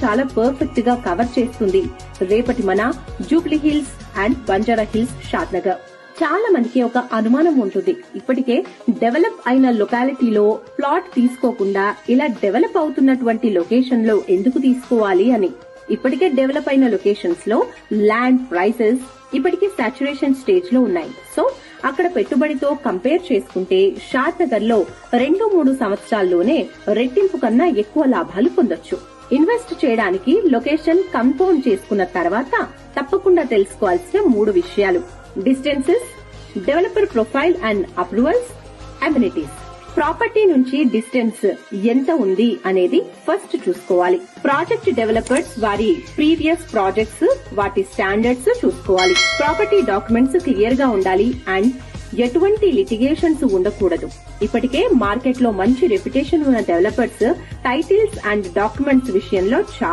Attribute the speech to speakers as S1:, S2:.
S1: చాలా పర్ఫెక్ట్ గా కవర్ చేస్తుంది రేపటి మన Jubilee hills and Banjara hills Shadnagar. చాలా మందికి ఒక అనుమానం ఉంటుంది, ఇప్పటికే డెవలప్ అయిన లొకాలిటీలో ప్లాట్ తీసుకోకుండా ఇలా డెవలప్ అవుతున్నటువంటి లొకేషన్ లో ఎందుకు తీసుకోవాలి అని. ఇప్పటికే డెవలప్ అయిన లొకేషన్స్ లో ల్యాండ్ ప్రైసెస్ ఇప్పటికే సాచురేషన్ స్టేజ్ లో ఉన్నాయి. సో అక్కడ పెట్టుబడితో కంపేర్ చేసుకుంటే షాద్నగర్ లో 2-3 సంవత్సరాల్లోనే రెట్టింపు కన్నా ఎక్కువ లాభాలు పొందొచ్చు. ఇన్వెస్ట్ చేయడానికి లొకేషన్ కన్ఫర్మ్ చేసుకున్న తర్వాత తప్పకుండా తెలుసుకోవాల్సిన 3 విషయాలు: distances, developer profile and approvals, amenities. Property నుంచి డిస్టెన్స్ ఎంత ఉంది అనేది ఫస్ట్ చూసుకోవాలి. ప్రాజెక్ట్ డెవలపర్స్ వారి ప్రీవియస్ ప్రాజెక్ట్స్, వాటి స్టాండర్డ్స్ చూసుకోవాలి. ప్రాపర్టీ డాక్యుమెంట్స్ క్లియర్ గా ఉండాలి అండ్ ఎటువంటి లిటిగేషన్స్ ఉండకూడదు. ఇప్పటికే మార్కెట్ లో మంచి రెప్యుటేషన్ ఉన్న డెవలపర్స్ టైటిల్స్ అండ్ డాక్యుమెంట్స్ విషయంలో చాలా